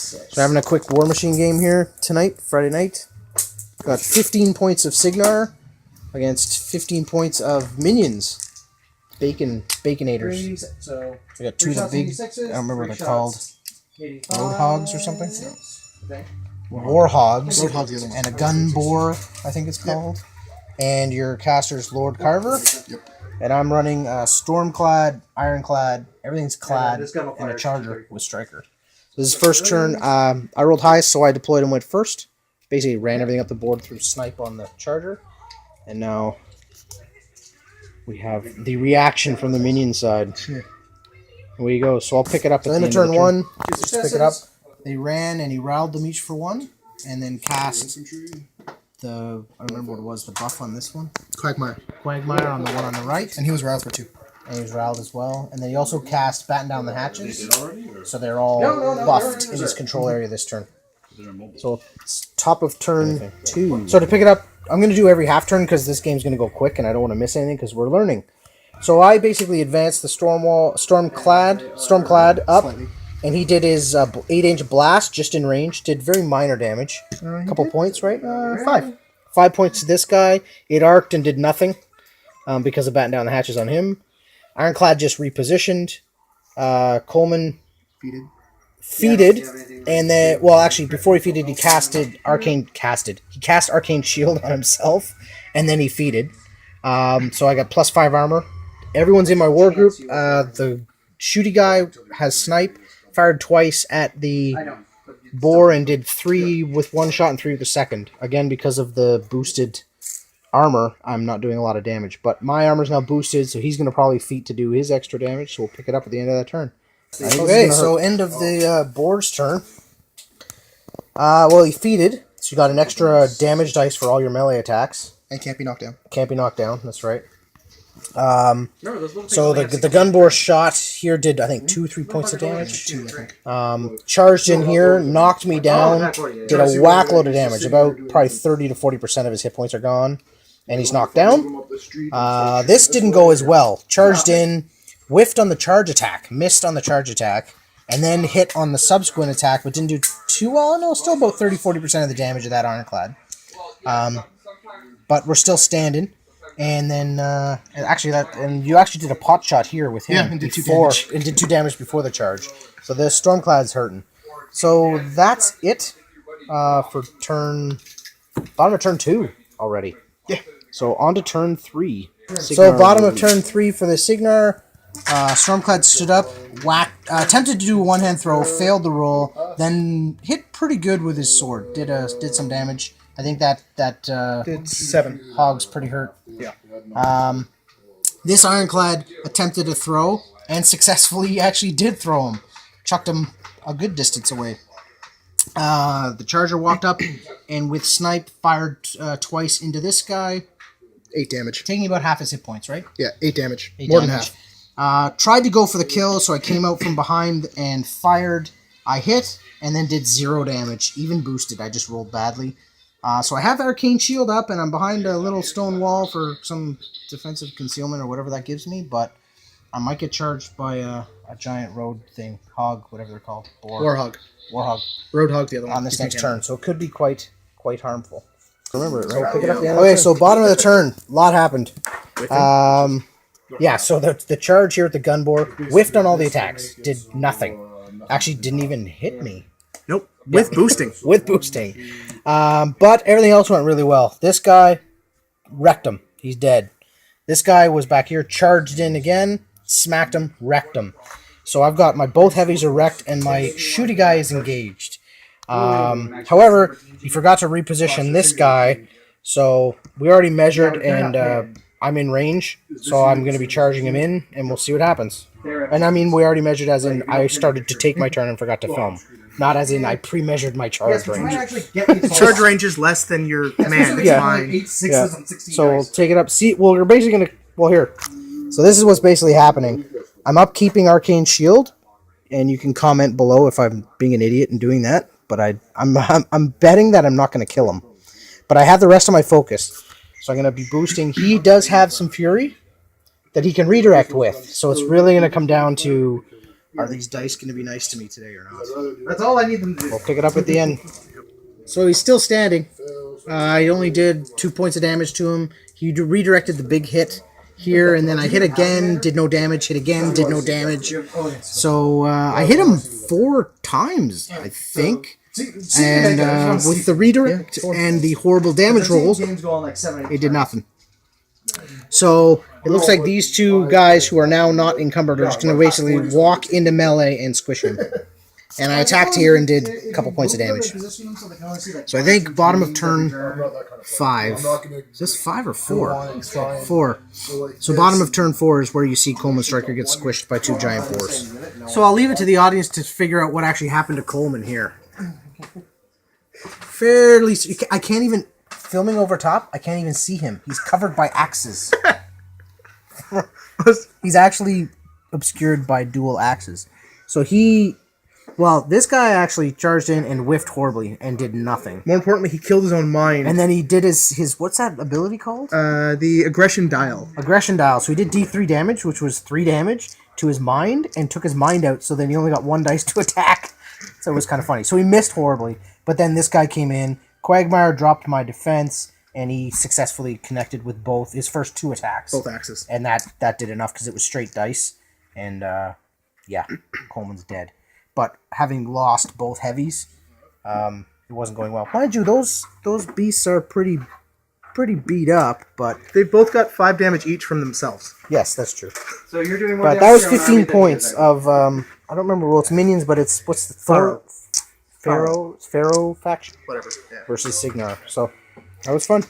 So having a quick Warmachine game here tonight, Friday night. Got 15 points of Cygnar against 15 points of Minions. Baconators. So I got two of the big, I don't remember what they're called. Roadhogs or something? Okay. Warhogs. Roadhog's the other one. And a gun boar, I think it's called. And your caster's Lord Carver. Yep. And I'm running Stormclad, Ironclad, everything's clad, gun will and a fire Charger with Striker. This is first turn. I rolled highest, so I deployed and went first. Basically ran everything up the board through Snipe on the Charger. And now we have the reaction from the minion side. Here we go. So I'll pick it up at the end of turn one. Just pick it up. They ran and he riled them each for one. And then cast the, I don't remember what it was, the buff on this one. Quagmire. Quagmire on the one on the right. And he was riled for 2. And he was riled as well. And then he also cast Batten Down the Hatches. So they're all buffed in his control area this turn. So it's top of turn 2. So to pick it up, I'm going to do every half turn because this game's going to go quick and I don't want to miss anything because we're learning. So I basically advanced the Stormclad up. Slightly. And he did his 8-inch blast just in range. Did very minor damage. A couple points, right? 5. 5 points to this guy. It arced and did nothing because of Batten Down the Hatches on him. Ironclad just repositioned. Coleman feeded. And then, well, actually, before he feeded, he cast Arcane Shield on himself. And then he feeded. So I got +5 armor. Everyone's in my war group. The shooty guy has Snipe. Fired twice at the boar and did 3 with 1 shot and 3 with the second. Again, because of the boosted armor, I'm not doing a lot of damage. But my armor's now boosted, so he's going to probably feat to do his extra damage, so we'll pick it up at the end of that turn. Okay, so end of the board's turn. Well, he feated, so you got an extra damage dice for all your melee attacks. And can't be knocked down. Can't be knocked down, that's right. So the gun bore shot here did, I think, 2-3 points of damage. 2, I think. Charged in here, knocked me down, did a whack load of damage. About probably 30 to 40% of his hit points are gone, and he's knocked down. This didn't go as well. Charged in, whiffed on the charge attack, missed on the charge attack, and then hit on the subsequent attack, but didn't do too well. No, still about 30-40% of the damage of that Ironclad. But we're still standing. And then, you actually did a pot shot here with him. Yeah, and did 2 damage. And did 2 damage before the charge. So the Stormclad's hurting. So that's it for bottom of turn 2 already. Yeah. So on to turn 3. So bottom of turn 3 for the Cygnar. Stormclad stood up, attempted to do a one-hand throw, failed the roll, then hit pretty good with his sword. Did some damage. I think that Did 7. hog's pretty hurt. Yeah. This Ironclad attempted a throw, and successfully actually did throw him. Chucked him a good distance away. The Charger walked up, and with Snipe, fired twice into this guy. 8 damage. Taking about half his hit points, right? Yeah, 8 damage. 8 More damage. than half. Tried to go for the kill, so I came out from behind and fired. I hit, and then did 0 damage, even boosted. I just rolled badly. So I have Arcane Shield up, and I'm behind a little stone wall for some defensive concealment or whatever that gives me, but I might get charged by a giant road thing, hog, whatever they're called. Warhog. Roadhog, the other one. On this next turn, so it could be quite harmful. Remember it, right? Pick it up the end okay, so bottom of the turn, a lot happened. Yeah, so the charge here at the gun bore, whiffed on all the attacks, did nothing. Actually, didn't even hit me. Nope. With boosting. With boosting. But everything else went really well. This guy wrecked him. He's dead. This guy was back here, charged in again, smacked him, wrecked him. So I've got both heavies are wrecked, and my shooty guy is engaged. However, he forgot to reposition this guy, so we already measured, and I'm in range, so I'm going to be charging him in, and we'll see what happens. And I mean, we already measured as in I started to take my turn and forgot to film. Not as in I pre-measured my charge range. Charge range is less than your command. It's fine. Yeah. So we'll take it up. See, well, we're basically going to... Well, here. So this is what's basically happening. I'm upkeeping Arcane Shield, and you can comment below if I'm being an idiot and doing that. But I'm betting that I'm not going to kill him. But I have the rest of my focus. So I'm going to be boosting. He does have some Fury that he can redirect with. So it's really going to come down to Are these dice going to be nice to me today or not? That's all I need them to do. We'll pick it up at the end. So he's still standing. I only did 2 points of damage to him. He redirected the big hit here, and then I hit again, did no damage, hit again, did no damage. So I hit him 4 times, I think. And with the redirect and the horrible damage rolls, it did nothing. So it looks like these two guys who are now not encumbered are just going to basically walk into melee and squish him. And I attacked here and did a couple points of damage. So I think bottom of turn 5. Is this 5 or 4? 4. So bottom of turn 4 is where you see Coleman Striker get squished by 2 giant boars. So I'll leave it to the audience to figure out what actually happened to Coleman here. I can't even... Filming over top, I can't even see him. He's covered by axes. He's actually obscured by dual axes. So this guy actually charged in and whiffed horribly and did nothing. More importantly, he killed his own mind. And then he did his what's that ability called? The aggression dial. Aggression dial. So he did D3 damage, which was 3 damage to his mind, and took his mind out, so then he only got 1 dice to attack. So it was kind of funny. So he missed horribly, but then this guy came in. Quagmire dropped my defense, and he successfully connected with both his first 2 attacks. Both axes. And that did enough because it was straight dice. And, Coleman's dead. But having lost both heavies, it wasn't going well. Mind you, those beasts are pretty beat up, but... They both got 5 damage each from themselves. Yes, that's true. So you're doing more But that was 15 points of... I don't remember, well, it's minions, but it's... What's the... Farrow faction? Whatever. Yeah. Versus Cygnar. So, that was fun.